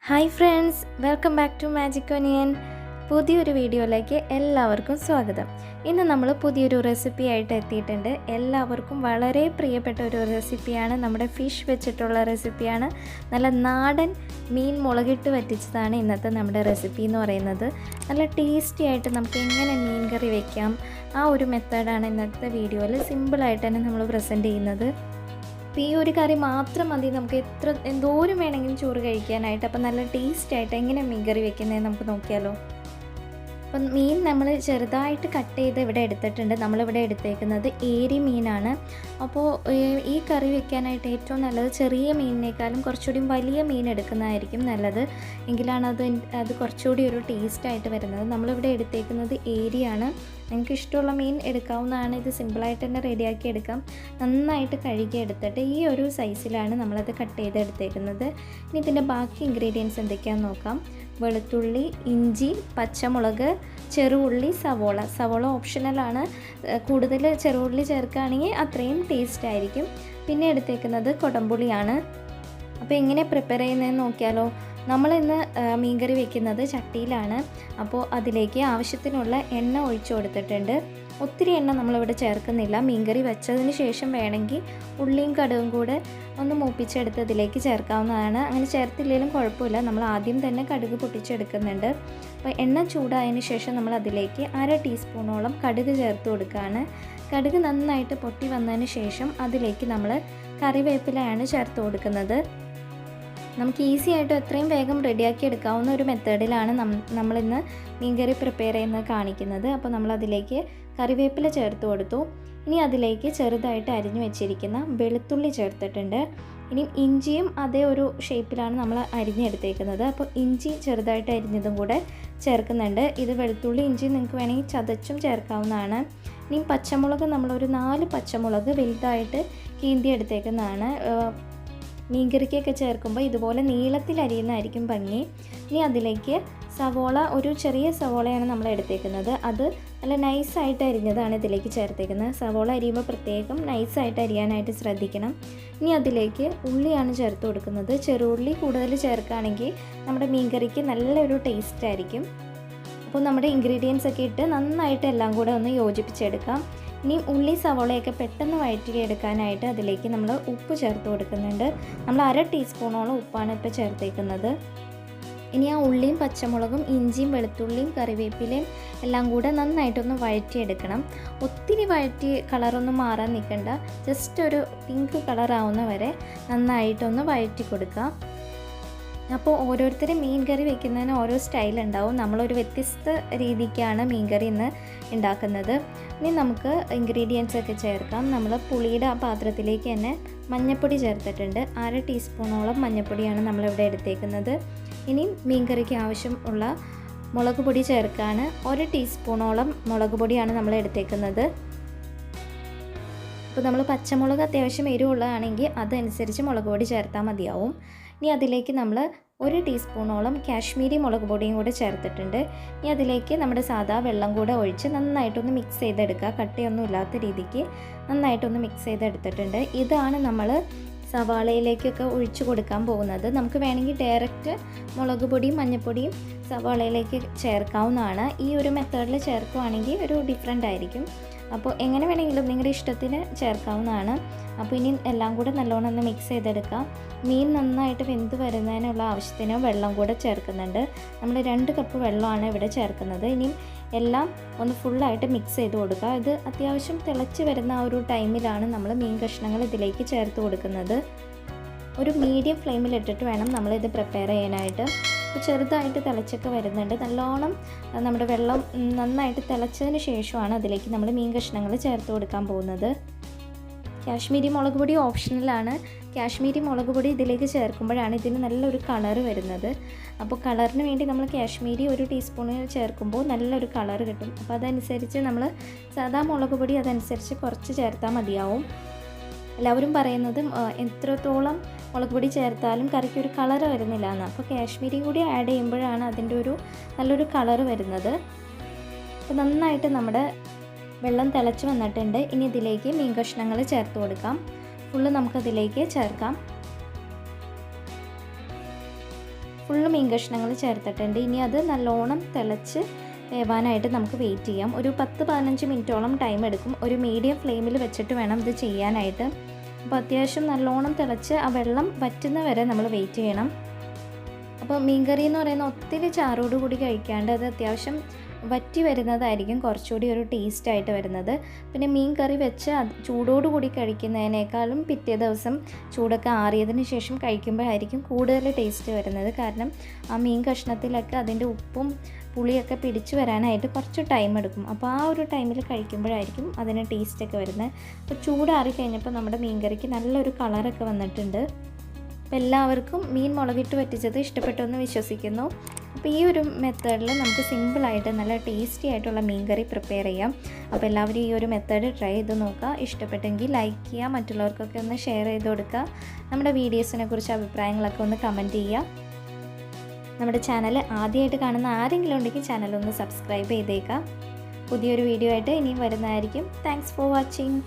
Hi friends, welcome back to magic onion. പുതിയൊരു വീഡിയോയിലേക്ക് എല്ലാവർക്കും സ്വാഗതം. ഇന്ന് നമ്മൾ പുതിയൊരു റെസിപ്പി ആയിട്ട് എത്തിയിട്ടുണ്ട്. എല്ലാവർക്കും വളരെ പ്രിയപ്പെട്ട ഒരു റെസിപ്പിയാണ്, നമ്മുടെ ഫിഷ് വെച്ചിട്ടുള്ള റെസിപ്പിയാണ്. നല്ല നാടൻ മീൻ മുളകിട്ട് വറ്റിച്ചതാണ് ഇന്നത്തെ നമ്മുടെ റെസിപ്പി എന്ന് പറയുന്നത്. നല്ല ടേസ്റ്റി ആയിട്ട് നമുക്ക് എങ്ങനെ മീൻ കറി വയ്ക്കാം, ആ ഒരു മെത്തേഡാണ് ഇന്നത്തെ വീഡിയോയിൽ സിമ്പിളായിട്ട് തന്നെ നമ്മൾ പ്രസൻറ്റ് ചെയ്യുന്നത്. അപ്പോൾ ഈ ഒരു കറി മാത്രം മതി നമുക്ക് എന്തോരം വേണമെങ്കിലും ചോറ് കഴിക്കാനായിട്ട്. അപ്പോൾ നല്ല ടേസ്റ്റ് ആയിട്ട് എങ്ങനെ മീൻ കറി വെക്കുന്നതെന്ന് നമുക്ക് നോക്കിയാലോ. അപ്പം മീൻ നമ്മൾ ചെറുതായിട്ട് കട്ട് ചെയ്ത് ഇവിടെ എടുത്തിട്ടുണ്ട്. നമ്മളിവിടെ എടുത്തേക്കുന്നത് ഏരി മീനാണ്. അപ്പോൾ ഈ കറി വെക്കാനായിട്ട് ഏറ്റവും നല്ലത് ചെറിയ മീനിനേക്കാളും കുറച്ചുകൂടി വലിയ മീൻ എടുക്കുന്നതായിരിക്കും നല്ലത്. എങ്കിലാണ് അത് കുറച്ചുകൂടി ഒരു ടേസ്റ്റായിട്ട് വരുന്നത്. നമ്മളിവിടെ എടുത്തേക്കുന്നത് ഏരിയാണ്. നിങ്ങൾക്ക് ഇഷ്ടമുള്ള മീൻ എടുക്കാവുന്നതാണ്. ഇത് സിമ്പിളായിട്ട് തന്നെ റെഡിയാക്കി എടുക്കാം. നന്നായിട്ട് കഴുകി എടുത്തിട്ട് ഈ ഒരു സൈസിലാണ് നമ്മളത് കട്ട് ചെയ്തെടുത്തേക്കുന്നത്. ഇനി ഇതിൻ്റെ ബാക്കി ഇൻഗ്രീഡിയൻസ് എന്തൊക്കെയാണെന്ന് നോക്കാം. വെളുത്തുള്ളി, ഇഞ്ചി, പച്ചമുളക്, ചെറുള്ളി, സവോള ഓപ്ഷണലാണ്. കൂടുതൽ ചെറുള്ളി ചേർക്കുകയാണെങ്കിൽ അത്രയും ടേസ്റ്റ് ആയിരിക്കും. പിന്നെ എടുത്തേക്കുന്നത് കൊടംപുളിയാണ്. അപ്പോൾ എങ്ങനെ പ്രിപ്പയർ ചെയ്യുന്നതെന്ന് നോക്കിയാലോ. നമ്മളിന്ന് മീൻകറി വെക്കുന്നത് ചട്ടിയിലാണ്. അപ്പോൾ അതിലേക്ക് ആവശ്യത്തിനുള്ള എണ്ണ ഒഴിച്ചു കൊടുത്തിട്ടുണ്ട്. ഒത്തിരി എണ്ണ നമ്മളിവിടെ ചേർക്കുന്നില്ല. മീൻകറി വെച്ചതിന് ശേഷം വേണമെങ്കിൽ ഉള്ളിയും കടുകും കൂടെ ഒന്ന് മൂപ്പിച്ചെടുത്ത് ഇതിലേക്ക് ചേർക്കാവുന്നതാണ്. അങ്ങനെ ചേർത്തില്ലെങ്കിലും കുഴപ്പമില്ല. നമ്മൾ ആദ്യം തന്നെ കടുക് പൊട്ടിച്ചെടുക്കുന്നുണ്ട്. അപ്പോൾ എണ്ണ ചൂടായതിന് ശേഷം നമ്മൾ അതിലേക്ക് 1/2 ടീസ്പൂണോളം കടുക് ചേർത്ത് കൊടുക്കുകയാണ്. കടുക് നന്നായിട്ട് പൊട്ടി വന്നതിന് ശേഷം അതിലേക്ക് നമ്മൾ കറിവേപ്പിലയാണ് ചേർത്ത് കൊടുക്കുന്നത്. നമുക്ക് ഈസി ആയിട്ട് എത്രയും വേഗം റെഡിയാക്കി എടുക്കാവുന്ന ഒരു മെത്തേഡിലാണ് നമ്മളിന്ന് മീൻകറി പ്രിപ്പയർ ചെയ്യുന്നത് കാണിക്കുന്നത്. അപ്പോൾ നമ്മളതിലേക്ക് കറിവേപ്പില ചേർത്ത് കൊടുത്തു. ഇനി അതിലേക്ക് ചെറുതായിട്ട് അരിഞ്ഞു വെച്ചിരിക്കുന്ന വെളുത്തുള്ളി ചേർത്തിട്ടുണ്ട്. ഇനി ഇഞ്ചിയും അതേ ഒരു ഷേപ്പിലാണ് നമ്മൾ അരിഞ്ഞെടുത്തേക്കുന്നത്. അപ്പോൾ ഇഞ്ചി ചെറുതായിട്ട് അരിഞ്ഞതും കൂടെ ചേർക്കുന്നുണ്ട്. ഇത് വെളുത്തുള്ളി ഇഞ്ചി നിങ്ങൾക്ക് വേണമെങ്കിൽ ചതച്ചും ചേർക്കാവുന്നതാണ്. ഇനി പച്ചമുളക് നമ്മളൊരു 4 പച്ചമുളക് വലുതായിട്ട് കീന്തി എടുത്തേക്കുന്നതാണ്. മീൻകറിക്കൊക്കെ ചേർക്കുമ്പോൾ ഇതുപോലെ നീളത്തിൽ അരിയുന്നതായിരിക്കും ഭംഗി. ഇനി അതിലേക്ക് സവോള, ഒരു ചെറിയ സവോളയാണ് നമ്മൾ എടുത്തേക്കുന്നത്. അത് നല്ല നൈസായിട്ട് അരിഞ്ഞതാണ് ഇതിലേക്ക് ചേർത്തേക്കുന്നത്. സവോള അരിയുമ്പോൾ പ്രത്യേകം നൈസായിട്ട് അരിയാനായിട്ട് ശ്രദ്ധിക്കണം. ഇനി അതിലേക്ക് ഉള്ളിയാണ് ചേർത്ത് കൊടുക്കുന്നത്. ചെറുള്ളി കൂടുതൽ ചേർക്കുകയാണെങ്കിൽ നമ്മുടെ മീൻകറിക്ക് നല്ലൊരു ടേസ്റ്റ് ആയിരിക്കും. അപ്പോൾ നമ്മുടെ ഇൻഗ്രീഡിയൻസ് ഒക്കെ ഇട്ട് നന്നായിട്ട് എല്ലാം കൂടെ ഒന്ന് യോജിപ്പിച്ചെടുക്കാം. ഇനി ഉള്ളി സവോളയൊക്കെ പെട്ടെന്ന് വഴറ്റിയെടുക്കാനായിട്ട് അതിലേക്ക് നമ്മൾ ഉപ്പ് ചേർത്ത് കൊടുക്കുന്നുണ്ട്. നമ്മൾ 1/2 ടീസ്പൂണോളം ഉപ്പാണ് ഇപ്പോൾ ചേർത്തേക്കുന്നത്. ഇനി ആ ഉള്ളിയും പച്ചമുളകും ഇഞ്ചിയും വെളുത്തുള്ളിയും കറിവേപ്പിലയും എല്ലാം കൂടെ നന്നായിട്ടൊന്ന് വഴറ്റിയെടുക്കണം. ഒത്തിരി വഴറ്റി കളറൊന്നും മാറാൻ നിൽക്കണ്ട. ജസ്റ്റ് ഒരു പിങ്ക് കളറാവുന്ന വരെ നന്നായിട്ടൊന്ന് വഴറ്റി കൊടുക്കാം. അപ്പോൾ ഓരോരുത്തരും മീൻ കറി വെക്കുന്നതിന് ഓരോ സ്റ്റൈലുണ്ടാവും. നമ്മളൊരു വ്യത്യസ്ത രീതിക്കാണ് മീൻ കറി ഇന്ന് ഉണ്ടാക്കുന്നത്. ഇനി നമുക്ക് ഇൻഗ്രീഡിയൻസ് ഒക്കെ ചേർക്കാം. നമ്മൾ പുളിയുടെ ആ പാത്രത്തിലേക്ക് തന്നെ മഞ്ഞൾപ്പൊടി ചേർത്തിട്ടുണ്ട്. 1/2 ടീസ്പൂണോളം മഞ്ഞൾപ്പൊടിയാണ് നമ്മളിവിടെ എടുത്തേക്കുന്നത്. ഇനി മീൻ കറിക്ക് ആവശ്യമുള്ള മുളക് പൊടി ചേർക്കാണ്. 1 ടീസ്പൂണോളം മുളക് പൊടിയാണ് നമ്മൾ എടുത്തേക്കുന്നത്. അപ്പോൾ നമ്മൾ പച്ചമുളക് അത്യാവശ്യം എരിവുള്ളതാണെങ്കിൽ അതനുസരിച്ച് മുളക് പൊടി ചേർത്താൽ മതിയാവും. ഇനി അതിലേക്ക് നമ്മൾ 1 ടീസ്പൂണോളം കാശ്മീരി മുളക് പൊടിയും കൂടെ ചേർത്തിട്ടുണ്ട്. ഇനി അതിലേക്ക് നമ്മുടെ സാദാ വെള്ളം കൂടെ ഒഴിച്ച് നന്നായിട്ടൊന്ന് മിക്സ് ചെയ്തെടുക്കുക. കട്ടയൊന്നും ഇല്ലാത്ത രീതിക്ക് നന്നായിട്ടൊന്ന് മിക്സ് ചെയ്തെടുത്തിട്ടുണ്ട്. ഇതാണ് നമ്മൾ സവാളയിലേക്കൊക്കെ ഒഴിച്ചു കൊടുക്കാൻ പോകുന്നത്. നമുക്ക് വേണമെങ്കിൽ ഡയറക്റ്റ് മുളക് പൊടിയും മഞ്ഞൾപ്പൊടിയും സവാളയിലേക്ക് ചേർക്കാവുന്നതാണ്. ഈ ഒരു മെത്തേഡിൽ ചേർക്കുകയാണെങ്കിൽ ഒരു ഡിഫറെൻ്റ് ആയിരിക്കും. അപ്പോൾ എങ്ങനെ വേണമെങ്കിലും നിങ്ങളുടെ ഇഷ്ടത്തിന് ചേർക്കാവുന്നതാണ്. അപ്പോൾ ഇനി എല്ലാം കൂടെ നല്ലോണം ഒന്ന് മിക്സ് ചെയ്തെടുക്കാം. മീൻ നന്നായിട്ട് വെന്ത് വരുന്നതിനുള്ള ആവശ്യത്തിന് വെള്ളം കൂടെ ചേർക്കുന്നുണ്ട്. നമ്മൾ 2 കപ്പ് വെള്ളമാണ് ഇവിടെ ചേർക്കുന്നത്. ഇനിയും എല്ലാം ഒന്ന് ഫുള്ളായിട്ട് മിക്സ് ചെയ്ത് കൊടുക്കുക. ഇത് അത്യാവശ്യം തിളച്ച് വരുന്ന ആ ഒരു ടൈമിലാണ് നമ്മൾ മീൻ കഷ്ണങ്ങൾ ഇതിലേക്ക് ചേർത്ത് കൊടുക്കുന്നത്. ഒരു മീഡിയം ഫ്ലെയിമിലിട്ടിട്ട് വേണം നമ്മളിത് പ്രിപ്പയർ ചെയ്യാനായിട്ട്. അപ്പോൾ ചെറുതായിട്ട് തിളച്ചൊക്കെ വരുന്നുണ്ട്. നല്ലോണം നമ്മുടെ വെള്ളം നന്നായിട്ട് തിളച്ചതിന് ശേഷമാണ് അതിലേക്ക് നമ്മൾ മീൻ കഷ്ണങ്ങൾ ചേർത്ത് കൊടുക്കാൻ പോകുന്നത്. കാശ്മീരി മുളക് പൊടി ഓപ്ഷണലാണ്. കാശ്മീരി മുളക് പൊടി ഇതിലേക്ക് ചേർക്കുമ്പോഴാണ് ഇതിന് നല്ലൊരു കളറ് വരുന്നത്. അപ്പോൾ കളറിന് വേണ്ടി നമ്മൾ കാശ്മീരി 1 ടീസ്പൂൺ ചേർക്കുമ്പോൾ നല്ലൊരു കളറ് കിട്ടും. അപ്പോൾ അതനുസരിച്ച് നമ്മൾ സാദാ മുളക് പൊടി അതനുസരിച്ച് കുറച്ച് ചേർത്താൽ മതിയാവും. എല്ലാവരും പറയുന്നത് എത്രത്തോളം മുളക് പൊടി ചേർത്താലും കറിക്ക് ഒരു കളറ് വരുന്നില്ല എന്ന്. അപ്പോൾ കാശ്മീരി കൂടി ആഡ് ചെയ്യുമ്പോഴാണ് അതിൻ്റെ ഒരു നല്ലൊരു കളറ് വരുന്നത്. അപ്പോൾ നന്നായിട്ട് നമ്മുടെ വെള്ളം തിളച്ച് വന്നിട്ടുണ്ട്. ഇനി ഇതിലേക്ക് മീൻ കഷ്ണങ്ങൾ ചേർത്ത് കൊടുക്കാം. ഫുള്ള് നമുക്കതിലേക്ക് ചേർക്കാം. ഫുള്ള് മീൻ കഷ്ണങ്ങൾ ചേർത്തിട്ടുണ്ട്. ഇനി അത് നല്ലോണം തിളച്ച് വേവാനായിട്ട് നമുക്ക് വെയിറ്റ് ചെയ്യാം. ഒരു 10-15 മിനിറ്റോളം ടൈം എടുക്കും. ഒരു മീഡിയം ഫ്ലെയിമിൽ വെച്ചിട്ട് വേണം ഇത് ചെയ്യാനായിട്ട്. അപ്പോൾ അത്യാവശ്യം നല്ലോണം തിളച്ച് ആ വെള്ളം വറ്റുന്ന വരെ നമ്മൾ വെയിറ്റ് ചെയ്യണം. അപ്പോൾ മീൻകറി എന്ന് പറയുന്ന ഒത്തിരി ചാറോട് കൂടി കഴിക്കാണ്ട് അത് അത്യാവശ്യം വറ്റി വരുന്നതായിരിക്കും കുറച്ചുകൂടി ഒരു ടേസ്റ്റായിട്ട് വരുന്നത്. പിന്നെ മീൻ കറി വെച്ച് അത് ചൂടോടുകൂടി കഴിക്കുന്നതിനേക്കാളും പിറ്റേ ദിവസം ചൂടൊക്കെ ആറിയതിന് ശേഷം കഴിക്കുമ്പോഴായിരിക്കും കൂടുതൽ ടേസ്റ്റ് വരുന്നത്. കാരണം ആ മീൻ കഷ്ണത്തിലൊക്കെ അതിൻ്റെ ഉപ്പും പുളിയൊക്കെ പിടിച്ചു വരാനായിട്ട് കുറച്ച് ടൈം എടുക്കും. അപ്പോൾ ആ ഒരു ടൈമിൽ കഴിക്കുമ്പോഴായിരിക്കും അതിന് ടേസ്റ്റൊക്കെ വരുന്നത്. അപ്പോൾ ചൂടാറി കഴിഞ്ഞപ്പോൾ നമ്മുടെ മീൻ കറിക്ക് നല്ലൊരു കളറൊക്കെ വന്നിട്ടുണ്ട്. അപ്പോൾ എല്ലാവർക്കും മീൻ മുളകിട്ട് വറ്റിച്ചത് ഇഷ്ടപ്പെട്ടു എന്ന് വിശ്വസിക്കുന്നു. അപ്പോൾ ഈ ഒരു മെത്തേഡിൽ നമുക്ക് സിമ്പിളായിട്ട് നല്ല ടേസ്റ്റി ആയിട്ടുള്ള മീൻ കറി പ്രിപ്പയർ ചെയ്യാം. അപ്പോൾ എല്ലാവരും ഈ ഒരു മെത്തേഡ് ട്രൈ ചെയ്ത് നോക്കുക. ഇഷ്ടപ്പെട്ടെങ്കിൽ ലൈക്ക് ചെയ്യുക, മറ്റുള്ളവർക്കൊക്കെ ഒന്ന് ഷെയർ ചെയ്ത് കൊടുക്കുക. നമ്മുടെ വീഡിയോസിനെ കുറിച്ച് അഭിപ്രായങ്ങളൊക്കെ ഒന്ന് കമൻറ്റ് ചെയ്യുക. നമ്മുടെ ചാനൽ ആദ്യമായിട്ട് കാണുന്ന ആരെങ്കിലും ഉണ്ടെങ്കിൽ ചാനലൊന്ന് സബ്സ്ക്രൈബ് ചെയ്തേക്കാം. പുതിയൊരു വീഡിയോ ആയിട്ട് ഇനിയും വരുന്നതായിരിക്കും. Thanks for watching.